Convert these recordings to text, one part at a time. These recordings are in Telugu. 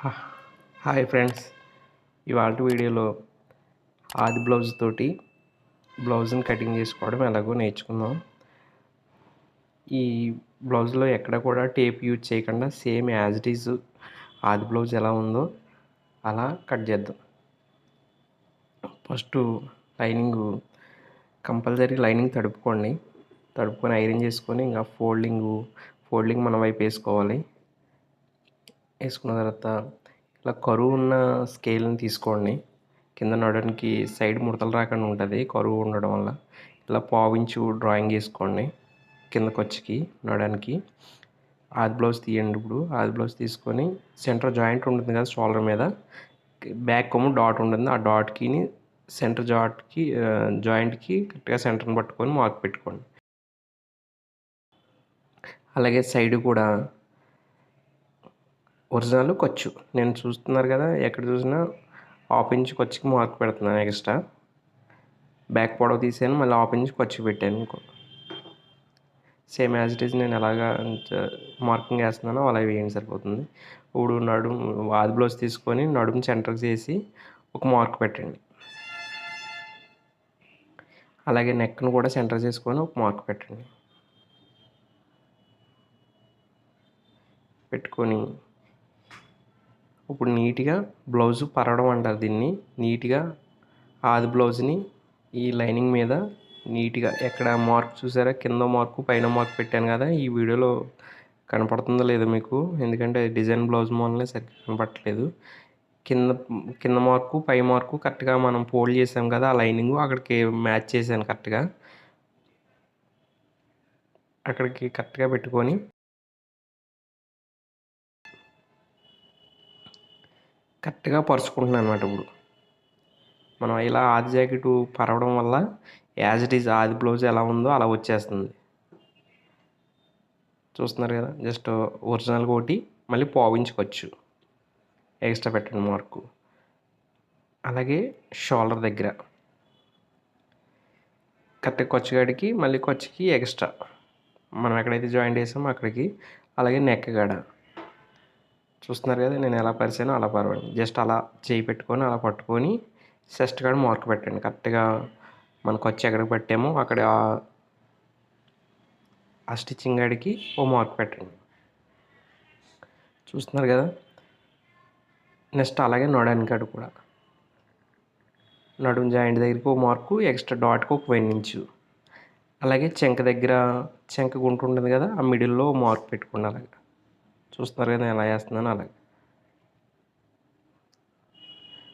హ- హాయ్ ఫ్రెండ్స్, ఇవాళ వీడియోలో ఆది బ్లౌజ్ తోటి బ్లౌజ్ని కటింగ్ చేసుకోవడం ఎలాగో నేర్చుకుందాం. ఈ బ్లౌజ్లో ఎక్కడ కూడా టేప్ యూజ్ చేయకుండా సేమ్ యాజ్ ఇట్ ఈజ్ ఆది బ్లౌజ్ ఎలా ఉందో అలా కట్ చేద్దాం. ఫస్ట్ కంపల్సరీ లైనింగ్ తడుపుకొని ఐరన్ చేసుకొని ఇంకా ఫోల్డింగ్ మన వైపు వేసుకోవాలి. వేసుకున్న తర్వాత ఇలా కరువు ఉన్న స్కేల్ని తీసుకోండి. కింద నడడానికి సైడ్ ముడతలు రాకుండా ఉంటుంది కరువు ఉండడం వల్ల. ఇలా పావించు డ్రాయింగ్ వేసుకోండి కిందకు వచ్చి నడడానికి. ఆది బ్లౌజ్ తీయండి. ఇప్పుడు ఆది బ్లౌజ్ తీసుకొని సెంటర్ జాయింట్ ఉంటుంది కదా షోల్డర్ మీద, బ్యాక్ కొమ్ము డాట్ ఉంటుంది. ఆ డాట్కి సెంటర్ జాయింట్కి కరెక్ట్గా సెంటర్ని పట్టుకొని మార్క్ పెట్టుకోండి. అలాగే సైడ్ కూడా ఒరిజినల్ ఖర్చు నేను చూస్తున్నారు కదా, ఎక్కడ చూసినా హాఫ్ ఇంచ్ ఖర్చుకి మార్క్ పెడుతున్నాను. ఎక్స్ట్రా బ్యాక్ పొడవు తీసాను, మళ్ళీ హాఫ్ ఇంచ్ ఖర్చు పెట్టాను. సేమ్ యాజ్ ఇట్ ఈజ్ నేను ఎలాగా మార్కింగ్ వేస్తున్నానో అలా వేయండి సరిపోతుంది. ఇప్పుడు ఆది బ్లౌజ్ తీసుకొని నడుము సెంటర్కి చేసి ఒక మార్క్ పెట్టండి. అలాగే నెక్ను కూడా సెంటర్ చేసుకొని ఒక మార్క్ పెట్టుకొని ఇప్పుడు నీట్గా బ్లౌజ్ పరవడం అంటారు దీన్ని. నీట్గా ఆది బ్లౌజ్ని ఈ లైనింగ్ మీద నీట్గా ఎక్కడ మార్క్ చూసారా, కింద మార్కు పైన మార్క్ పెట్టాను కదా, ఈ వీడియోలో కనపడుతుందో లేదో మీకు, ఎందుకంటే డిజైన్ బ్లౌజ్ మూలనే సరిగ్గా కనపడట్లేదు. కింద మార్కు పై మార్కు కరెక్ట్గా మనం ఫోల్డ్ చేసాం కదా, ఆ లైనింగ్ అక్కడికి మ్యాచ్ చేశాను. అక్కడికి కరెక్ట్గా పెట్టుకొని కరెక్ట్గా పరుచుకుంటున్నాను అనమాట. ఇప్పుడు మనం ఇలా ఆది జాకెట్ పరవడం వల్ల యాజ్ ఇట్ ఈజ్ ఆది బ్లౌజ్ ఎలా ఉందో అలా వచ్చేస్తుంది. చూస్తున్నారు కదా, జస్ట్ ఒరిజినల్ ఒకటి మళ్ళీ పావించుకోవచ్చు ఎక్స్ట్రా పెట్టండి మార్కు. అలాగే షోల్డర్ దగ్గర కరెక్ట్గా ఖర్చుగాడికి మళ్ళీ ఖర్చుకి ఎక్స్ట్రా మనం ఎక్కడైతే జాయింట్ వేసామో అక్కడికి. అలాగే నెక్ కాడ చూస్తున్నారు కదా, నేను ఎలా పరిచానో అలా పరవండి. జస్ట్ అలా చేయి పెట్టుకొని అలా పట్టుకొని చెస్ట్ కాడ మార్క్ పెట్టండి. కరెక్ట్గా మన ఖర్చు ఎక్కడికి పెట్టామో అక్కడ ఆ స్టిచ్చింగ్ కాడికి ఓ మార్క్ పెట్టండి. చూస్తున్నారు కదా. నెక్స్ట్ అలాగే నడవడానికి కూడా నడుము జాయింట్ దగ్గరికి ఒక మార్కు, ఎక్స్ట్రా డాట్కి ఒక 1 ఇంచు. అలాగే చెంక గుంట ఉంటుంది కదా, ఆ మిడిల్లో మార్క్ పెట్టుకోండి. అలాగే చూస్తున్నారు కదా ఎలా వేస్తున్నాను అలాగే.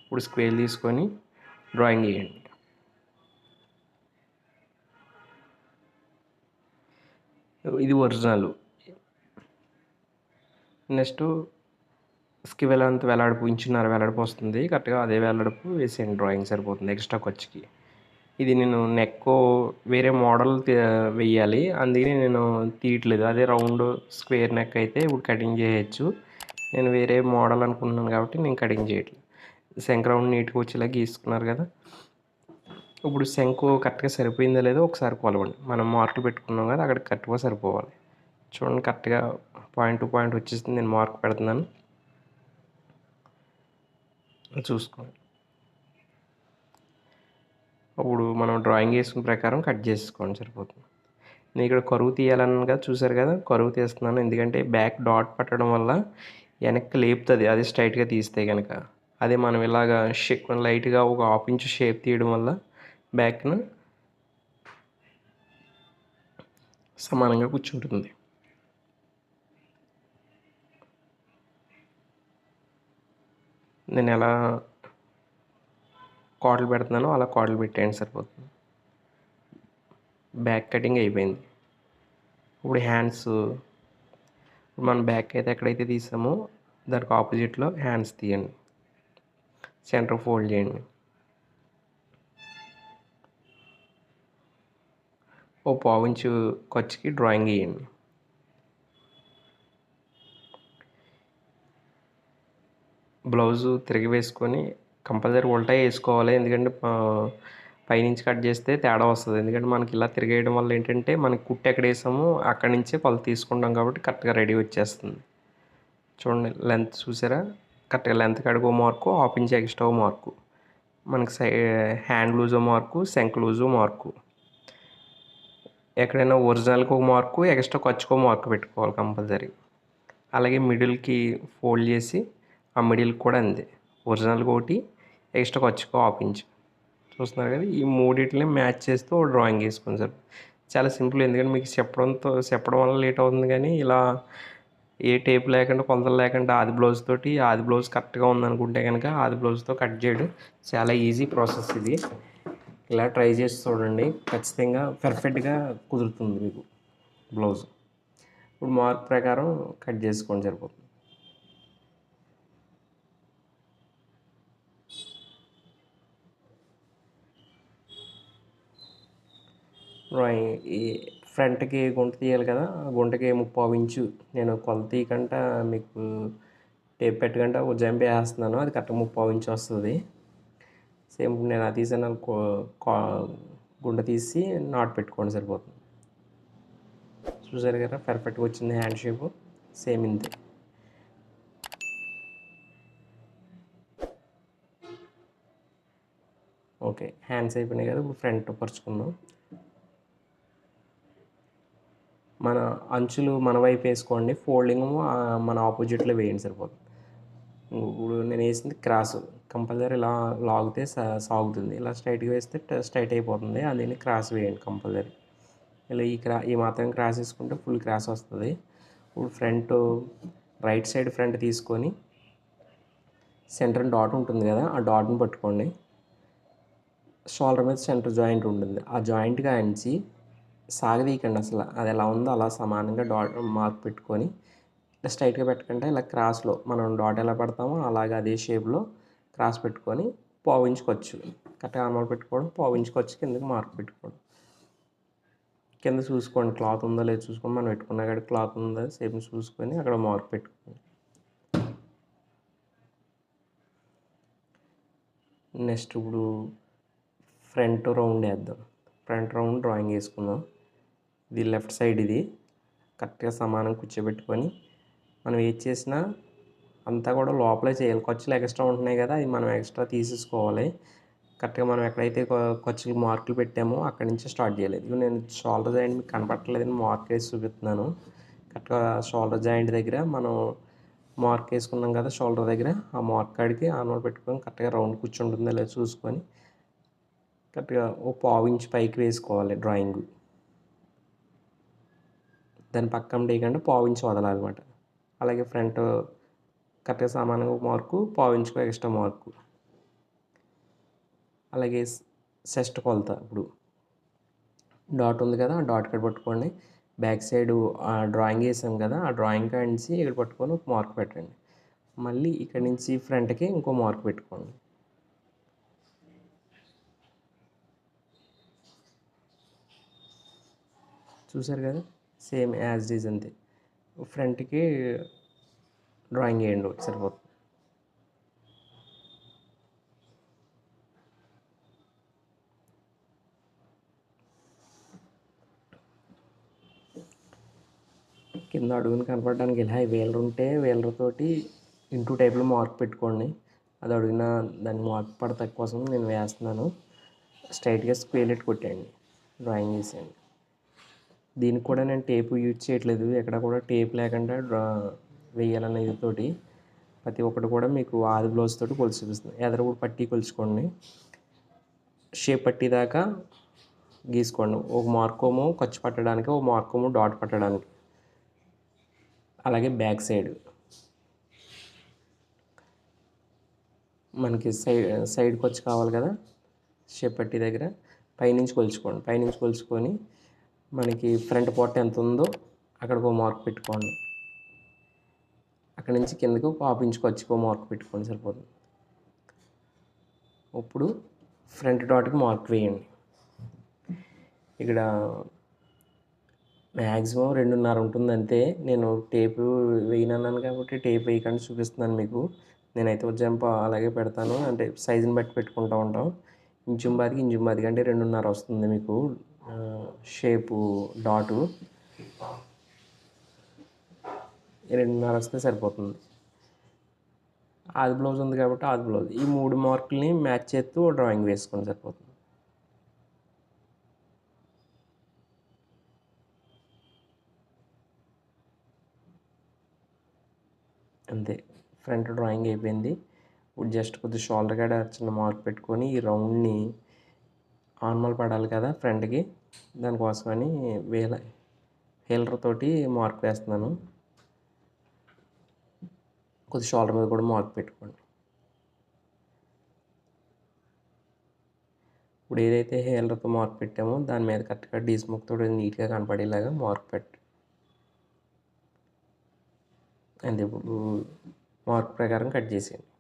ఇప్పుడు స్క్వేర్ తీసుకొని డ్రాయింగ్ వేయండి. ఇది ఒరిజినల్. నెక్స్ట్ అంత వెలాడుపు వెలాడుపు వస్తుంది. కరెక్ట్గా అదే వెలాడుపు వేసేయండి. డ్రాయింగ్ సరిపోతుంది ఎక్స్ట్రా ఖర్చుకి. ఇది నేను నెక్ వేరే మోడల్ వేయాలి, అందుకని నేను తీయట్లేదు. అదే రౌండ్ స్క్వేర్ నెక్ అయితే ఇప్పుడు కటింగ్ చేయొచ్చు. నేను వేరే మోడల్ అనుకుంటున్నాను కాబట్టి నేను కటింగ్ చేయట్లేదు. శంఖ రౌండ్ నీట్గా వచ్చేలా గీసుకున్నారు కదా. ఇప్పుడు శంకు కరెక్ట్గా సరిపోయిందో లేదో ఒకసారి కొలవండి. మనం మార్కులు పెట్టుకున్నాం కదా, అక్కడ కరెక్ట్గా సరిపోవాలి. చూడండి, కరెక్ట్గా పాయింట్ టు పాయింట్ వచ్చేసింది. నేను మార్క్ పెడుతున్నాను, చూసుకోండి. అప్పుడు మనం డ్రాయింగ్ వేసుకున్న ప్రకారం కట్ చేసుకోండి సరిపోతుంది. నేను ఇక్కడ కరువు తీయాలన్నాను కదా, చూసారు కదా, కరువు తీస్తున్నాను. ఎందుకంటే బ్యాక్ డాట్ పట్టడం వల్ల వెనక్కి లేపుతుంది అది స్ట్రైట్గా తీస్తే కనుక. అదే మనం ఇలాగా లైట్గా ఒక హాఫ్ ఇంచ్ షేప్ తీయడం వల్ల బ్యాక్ను సమానంగా కూర్చుంటుంది. నేను ఎలా కాడలు పెడుతున్నానో అలా కాడలు పెట్టేయండి సరిపోతుంది. బ్యాక్ కటింగ్ అయిపోయింది. ఇప్పుడు హ్యాండ్స్ మనం బ్యాక్ అయితే ఎక్కడైతే తీసామో దానికి ఆపోజిట్లో హ్యాండ్స్ తీయండి. సెంటర్ ఫోల్డ్ చేయండి. ఓ పావించు ఖర్చుకి డ్రాయింగ్ వేయండి. బ్లౌజు తిరిగి వేసుకొని కంపల్సరీ ఉల్టా వేసుకోవాలి. ఎందుకంటే పైనుంచి కట్ చేస్తే తేడా వస్తుంది. ఎందుకంటే మనకి ఇలా తిరిగేయడం వల్ల ఏంటంటే మనకి కుట్టు ఎక్కడ వేసామో అక్కడి నుంచే కొలత తీసుకుంటాం కాబట్టి కరెక్ట్గా రెడీ వచ్చేస్తుంది. చూడండి, లెంత్ చూసారా, కరెక్ట్గా లెంత్ కాడికి mark, half inch extra mark, మనకి హ్యాండ్ లూజో మార్కు, శంక్ లూజో మార్కు, ఎక్కడైనా ఒరిజినల్కి ఒక మార్కు, ఎక్స్ట్రా ఖర్చుకో మార్కు పెట్టుకోవాలి కంపల్సరీ. అలాగే మిడిల్కి ఫోల్డ్ చేసి ఆ మిడిల్కి కూడా అంతే, ఒరిజినల్కి ఒకటి, ఎక్స్ట్రా ఖర్చుకో హాఫ్ ఇంచ్. చూస్తున్నారు కదా, ఈ మూడింటిని మ్యాచ్ చేస్తూ డ్రాయింగ్ వేసుకోండి సార్. చాలా సింపుల్, ఎందుకంటే మీకు చెప్పడం వల్ల లేట్ అవుతుంది. కానీ ఇలా ఏ టేప్ లేకుండా, కొలతలు లేకుండా ఆది బ్లౌజ్ కరెక్ట్గా ఉందనుకుంటే కనుక ఆది బ్లౌజ్తో కట్ చేయడం చాలా ఈజీ ప్రాసెస్ ఇది. ఇలా ట్రై చేసి చూడండి, ఖచ్చితంగా పర్ఫెక్ట్గా కుదురుతుంది మీకు బ్లౌజ్. ఇప్పుడు మార్క్ ప్రకారం కట్ చేసుకోండి సరిపోతుంది. డ్రాయింగ్ ఈ ఫ్రంట్కి గుంట తీయాలి కదా, ఆ గుంటకి 3/4 ఇంచు నేను కొలత తీయకుండా మీకు టేప్ పెట్టకుండా జంప్ వేస్తున్నాను, అది కరెక్ట్గా 3/4 ఇంచు వస్తుంది. సేమ్ నేను అది తీసాను, గుంట తీసి నాట్ పెట్టుకోండి సరిపోతుంది. చూసారు కదా, పర్ఫెక్ట్గా వచ్చింది హ్యాండ్ షేపు, సేమ్ ఇంతే. ఓకే, హ్యాండ్స్ అయిపోయినాయి కదా, ఇప్పుడు ఫ్రంట్ పరుచుకుందాం. మన అంచులు మన వైపు వేసుకోండి, ఫోల్డింగ్ మన ఆపోజిట్లో వేయండి సరిపోతుంది. ఇప్పుడు నేను వేసింది క్రాస్, కంపల్సరీ ఇలా లాగితే సాగుతుంది, ఇలా స్ట్రైట్గా వేస్తే స్ట్రైట్ అయిపోతుంది, అందుకని క్రాస్ వేయండి కంపల్సరీ. ఇలా ఈ మాత్రం క్రాస్ వేసుకుంటే ఫుల్ క్రాస్ వస్తుంది. ఇప్పుడు ఫ్రంట్ రైట్ సైడ్ ఫ్రంట్ తీసుకొని సెంటర్ డాట్ ఉంటుంది కదా, ఆ డాట్ని పట్టుకోండి. షోల్డర్ మీద సెంటర్ జాయింట్ ఉంటుంది, ఆ జాయింట్గా అంచి సాగదీయకండి, అసలు అది ఎలా ఉందో అలా సమానంగా డాట్ మార్క్ పెట్టుకొని స్ట్రైట్గా పెట్టకుండా ఇలా క్రాస్లో మనం డాట్ ఎలా పెడతామో అలాగే అదే షేప్లో క్రాస్ పెట్టుకొని పావించుకోవచ్చు. కరెక్ట్గా ఆర్మల్ పెట్టుకోవడం, పావించుకోవచ్చు, కిందకి మార్క్ పెట్టుకోవడం. కింద చూసుకోండి క్లాత్ ఉందో లేదో చూసుకొని, మనం పెట్టుకున్న కాడ క్లాత్ ఉందో సేమ్ చూసుకొని అక్కడ మార్క్ పెట్టుకోండి. నెక్స్ట్ ఇప్పుడు ఫ్రంట్ రౌండ్ వేద్దాం. ఫ్రంట్ రౌండ్ డ్రాయింగ్ వేసుకుందాం. ఇది లెఫ్ట్ సైడ్, ఇది కరెక్ట్గా సమానం కూర్చోబెట్టుకొని మనం ఏది చేసినా అంతా కూడా లోపలే చేయాలి. ఖర్చులు ఎక్స్ట్రా ఉంటున్నాయి కదా, అది మనం ఎక్స్ట్రా తీసేసుకోవాలి. కరెక్ట్గా మనం ఎక్కడైతే ఖర్చులు మార్కులు పెట్టామో అక్కడి నుంచి స్టార్ట్ చేయాలి. ఇది నేను షోల్డర్ జాయింట్ మీకు కనపట్టలేదని మార్క్ వేసి చూపిస్తున్నాను. కరెక్ట్గా షోల్డర్ జాయింట్ దగ్గర మనం మార్క్ వేసుకున్నాం కదా, షోల్డర్ దగ్గర ఆ మార్క్ కాడికి ఆర్మల్ పెట్టుకొని కరెక్ట్గా రౌండ్ కూర్చుంటుందో లేదో చూసుకొని కరెక్ట్గా ఓ 1/4 ఇంచ్ పైకి వేసుకోవాలి డ్రాయింగ్. దాని పక్కన వేయకుండా 1/4 ఇంచ్ వదలాలన్నమాట. అలాగే ఫ్రంట్ కరెక్ట్గా సమానంగా మార్కు, 1/4 ఇంచుకు ఎక్స్ట్రా మార్కు. అలాగే చెస్ట్ కొలత, ఇప్పుడు డాట్ ఉంది కదా, ఆ డాట్ కాడ పట్టుకోండి. బ్యాక్ సైడ్ డ్రాయింగ్ వేసాం కదా, ఆ డ్రాయింగ్ కాడ నుంచి ఇక్కడ పట్టుకొని ఒక మార్క్ పెట్టండి. మళ్ళీ ఇక్కడ నుంచి ఫ్రంట్కి ఇంకో మార్క్ పెట్టుకోండి. చూసారు కదా, సేమ్ యాజ్ ఇట్ ఈజ్ అంతే. ఫ్రంట్కి డ్రాయింగ్ వేయండి సరిపోతుంది. కింద అడుగుని కనపడడానికి ఇలా వేలర్ ఉంటే వేలర్తోటి ఇంటూ టైప్లో మార్క్ పెట్టుకోండి. అది అడుగున దాన్ని మార్క్ పడతా కోసం నేను వేస్తున్నాను. స్ట్రైట్గా స్క్వేర్ లెట్ కొట్టేయండి, డ్రాయింగ్ వేసేయండి. దీనికి కూడా నేను టేపు యూజ్ చేయట్లేదు, ఎక్కడ కూడా టేప్ లేకుండా వేయాలన్న ఇదితోటి ప్రతి ఒక్కటి కూడా మీకు ఆది బ్లౌజ్ తోటి కొలిచి చూపిస్తుంది. ఎదర కూడా పట్టీ కొలుచుకోండి, షేప్ పట్టీ దాకా గీసుకోండి. ఒక మార్కోమో ఖర్చు పట్టడానికి, ఒక మార్కోమో డాట్ పట్టడానికి. అలాగే బ్యాక్ సైడ్ మనకి సైడ్కి వచ్చి కావాలి కదా, షేప్ పట్టీ దగ్గర పైనుంచి కొలుచుకోండి. పైనుంచి కొలుచుకొని మనకి ఫ్రంట్ పార్ట్ ఎంత ఉందో అక్కడికి ఒక మార్క్ పెట్టుకోండి. అక్కడి నుంచి కిందకి ఒక 1/2 ఇంచ్ ఖర్చుకో మార్క్ పెట్టుకోండి సరిపోతుంది. ఇప్పుడు ఫ్రంట్ డాట్కి మార్క్ వేయండి. ఇక్కడ మ్యాక్సిమం 2.5 ఉంటుంది అంతే. నేను టేపు వేయనన్నాను కాబట్టి టేప్ వేయకుండా చూపిస్తున్నాను మీకు. నేనైతే జంప్ అలాగే పెడతాను, అంటే సైజుని బట్టి పెట్టుకుంటూ ఉంటాం. ఇంచుం బాదికి అంటే 2.5 వస్తుంది మీకు షేపు డాటు. 2.5 వస్తే సరిపోతుంది. ఆది బ్లౌజ్ ఉంది కాబట్టి ఆది బ్లౌజ్. ఈ 3 మార్కుల్ని మ్యాచ్ చేస్తూ డ్రాయింగ్ వేసుకోండి సరిపోతుంది. అంతే, ఫ్రంట్ డ్రాయింగ్ అయిపోయింది. ఇప్పుడు జస్ట్ కొద్దిగా షోల్డర్ కాడ చిన్న మార్క్ పెట్టుకొని ఈ రౌండ్ని ఆర్మల్ పడాలి కదా ఫ్రంట్కి, దానికోసమని హీలర్ తోటి మార్క్ వేస్తున్నాను. కొద్ది షోల్డర్ మీద కూడా మార్క్ పెట్టుకోండి. ఇప్పుడు ఏదైతే హీలర్తో మార్క్ పెట్టామో దాని మీద కరెక్ట్గా డీస్మోక్ తోటి నీట్గా కనపడేలాగా మార్క్ పెట్టి, అంతే. ఇప్పుడు మార్క్ ప్రకారం కట్ చేసేయండి.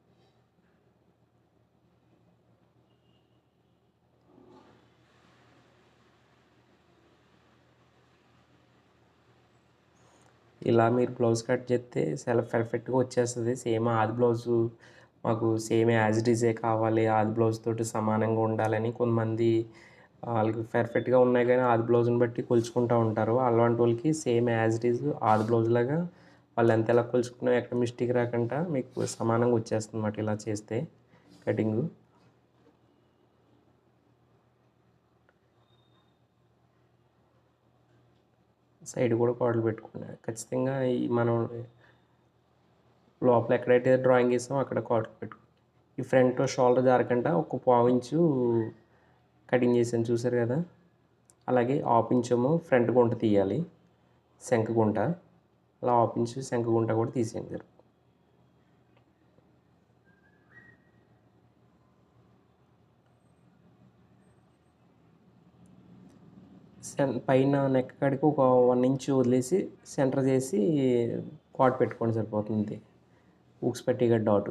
ఇలా మీరు బ్లౌజ్ కట్ చేస్తే చాలా పర్ఫెక్ట్గా వచ్చేస్తుంది. సేమ్ ఆది బ్లౌజు మాకు సేమ్ యాజ్ ఇట్ ఈజే కావాలి, ఆది బ్లౌజ్ తోటి సమానంగా ఉండాలని కొంతమంది వాళ్ళకి పర్ఫెక్ట్గా ఉన్నాయి కానీ ఆది బ్లౌజ్ని బట్టి కొలుచుకుంటూ ఉంటారు. అలాంటి వాళ్ళకి సేమ్ యాజ్ ఇట్ ఈజ్ ఆది బ్లౌజ్ లాగా వాళ్ళు ఎంత ఎలా కొలుచుకున్నా ఎక్కడ మిస్టేక్ రాకుండా మీకు సమానంగా వచ్చేస్తుంది అన్నమాట ఇలా చేస్తే కటింగు. సైడ్ కూడా కోడలు పెట్టుకున్నా ఖచ్చితంగా మనం లోపల ఎక్కడైతే డ్రాయింగ్ వేసామో అక్కడ కోడలు పెట్టుకో. ఈ ఫ్రంట్ షోల్డర్ జారకుండా ఒక పావించు కటింగ్ చేసాను చూసారు కదా, అలాగే హాఫ్ ఇంచేమో ఫ్రంట్ గుంట తీయాలి, శంఖ గుంట. అలా హాఫ్ ఇంచు శంఖ గుంట కూడా తీసేయండి. పైన నెక్ కాడికి ఒక 1 ఇంచ్ వదిలేసి సెంటర్ చేసి కాట్ పెట్టుకోండి సరిపోతుంది, ఊక్స్ పట్టిగా డాట్.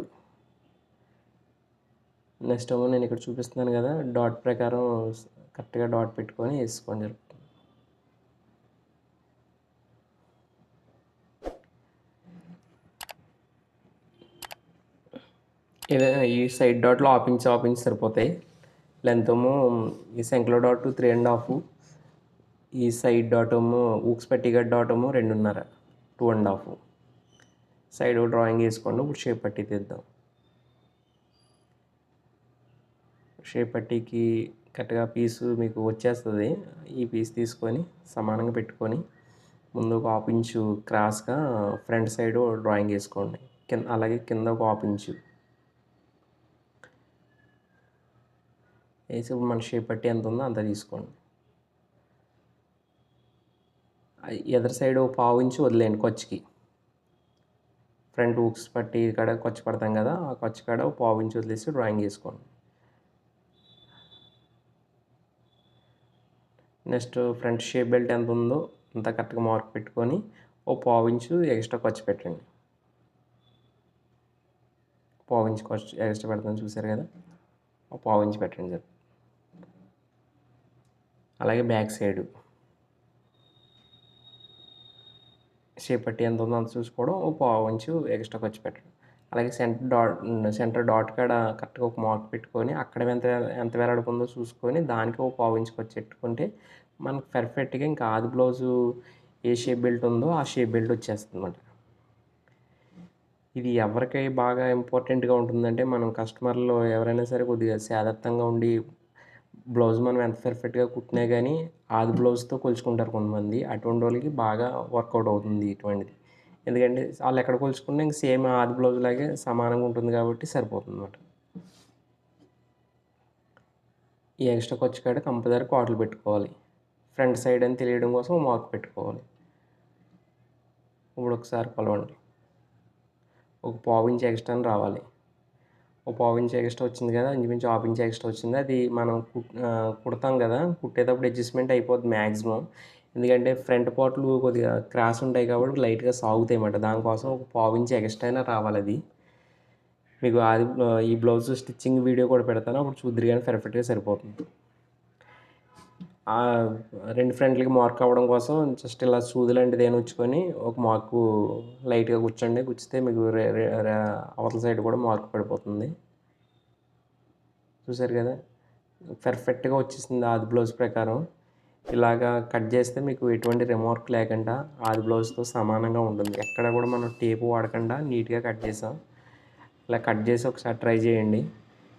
నెక్స్ట్ ఏమో నేను ఇక్కడ చూపిస్తున్నాను కదా, డాట్ ప్రకారం కరెక్ట్గా డాట్ పెట్టుకొని వేసుకోండి. ఏదైనా ఈ సైడ్ డాట్లో హాఫ్ ఇంచ్ సరిపోతాయి. లెంత్ ఏమో ఈ శంకులో డాట్ 3.5, ఈ సైడ్ డాట్ ఏమో ఊక్స్ పట్టిగా డాట్ ఏమో 2.5, 2.5. సైడ్ డ్రాయింగ్ వేసుకోండి. ఇప్పుడు షేప్ పట్టి తీద్దాం. షేప్ పట్టీకి కరెక్ట్గా పీసు మీకు వచ్చేస్తుంది. ఈ పీస్ తీసుకొని సమానంగా పెట్టుకొని ముందు ఒక హాఫ్ ఇంచు క్రాస్గా ఫ్రంట్ సైడ్ డ్రాయింగ్ వేసుకోండి. అలాగే కింద ఒక హాఫ్ ఇంచు వేసి ఇప్పుడు మన షేప్ పట్టి ఎంత ఉందో అంత తీసుకోండి. ఎదర్ సైడ్ ఒక పావు ఇంచు వదిలేయండి ఖర్చుకి. ఫ్రంట్ హుక్స్ పట్టి కాడ ఖర్చు పడతాం కదా, ఆ ఖర్చు కాడ ఒక పావు ఇంచు వదిలేసి డ్రాయింగ్ వేసుకోండి. నెక్స్ట్ ఫ్రంట్ షేప్ బెల్ట్ ఎంత ఉందో అంత కరెక్ట్గా మార్క్ పెట్టుకొని ఓ పావు ఇంచు ఎక్స్ట్రా ఖర్చు పెట్టండి. పావు ఇంచు ఖర్చు ఎక్స్ట్రా పెడతాను చూసారు కదా, ఒక పావు ఇంచు పెట్టండి సార్. అలాగే బ్యాక్ సైడ్ షేప్ పట్టి ఎంత ఉందో అంత చూసుకోవడం, ఓ పావు ఇంచు ఎక్స్ట్రా ఖర్చు పెట్టండి. అలాగే సెంటర్ డాట్ కాడ కరెక్ట్గా ఒక మార్క్ పెట్టుకొని అక్కడ ఎంత ఎంత వెడల్పు ఉందో చూసుకొని దానికి ఒక పావు ఇంచు ఖర్చు పెట్టుకుంటే మనకు పర్ఫెక్ట్గా ఇంకా ఆది బ్లౌజు ఏ షేప్ బెల్ట్ ఉందో ఆ షేప్ బెల్ట్ వచ్చేస్తుంది అన్నమాట. ఇది ఎవరికి బాగా ఇంపార్టెంట్గా ఉంటుందంటే మనం కస్టమర్లు ఎవరైనా సరే కొద్దిగా శాదత్తంగా ఉండి బ్లౌజ్ మనం ఎంత పర్ఫెక్ట్గా కుట్టినా కానీ ఆది బ్లౌజ్తో కొలుచుకుంటారు కొంతమంది. అటువంటి వాళ్ళకి బాగా వర్కౌట్ అవుతుంది ఇటువంటిది. ఎందుకంటే వాళ్ళు ఎక్కడ కొలుచుకున్నా ఇంక సేమ్ ఆది బ్లౌజ్ లాగే సమానంగా ఉంటుంది కాబట్టి సరిపోతుంది అన్నమాట. ఈ ఎక్స్ట్రా ఖర్చు కాడ కంపల్సరీ కాట్లు పెట్టుకోవాలి. ఫ్రంట్ సైడ్ అని తెలియడం కోసం మార్క్ పెట్టుకోవాలి. ఇప్పుడు ఒకసారి కొలవండి. ఒక పావు ఇంచ్ ఎక్స్ట్రా రావాలి. ఒక పావు ఇంచ్ ఎక్స్ట్రా వచ్చింది కదా, ఇంచుమించు హాఫ్ ఇంచ్ ఎక్స్ట్రా వచ్చింది. అది మనం కుడతాం కదా, కుట్టేటప్పుడు అడ్జస్ట్మెంట్ అయిపోద్ది మ్యాక్సిమం. ఎందుకంటే ఫ్రంట్ పార్ట్లు కొద్దిగా క్రాస్ ఉంటాయి కాబట్టి లైట్గా సాగుతాయి అన్నమాట. దానికోసం ఒక పావు ఇంచ్ ఎక్స్ట్రా అయినా రావాలి. అది మీకు అది ఈ బ్లౌజ్ స్టిచ్చింగ్ వీడియో కూడా పెడతాను, అప్పుడు చూద్దరు కానీ పర్ఫెక్ట్గా సరిపోతుంది. రెండు ఫ్రంట్లకి మార్క్ అవ్వడం కోసం జస్ట్ ఇలా సూది లాంటిది ఏమైనా ఉంచుకొని ఒక మార్కు లైట్గా కూర్చోండి. కూర్చితే మీకు అవతల సైడ్ కూడా మార్క్ పడిపోతుంది. చూసారు కదా, పర్ఫెక్ట్గా వచ్చేసింది ఆది బ్లౌజ్ ప్రకారం. ఇలాగా కట్ చేస్తే మీకు ఎటువంటి రిమార్క్ లేకుండా ఆది బ్లౌజ్తో సమానంగా ఉంటుంది. ఎక్కడ కూడా మనం టేపు వాడకుండా నీట్గా కట్ చేసాం. ఇలా కట్ చేసి ఒకసారి ట్రై చేయండి.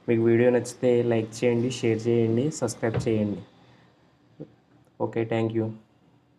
మీకు వీడియో నచ్చితే లైక్ చేయండి, షేర్ చేయండి, సబ్స్క్రైబ్ చేయండి. Okay, thank you.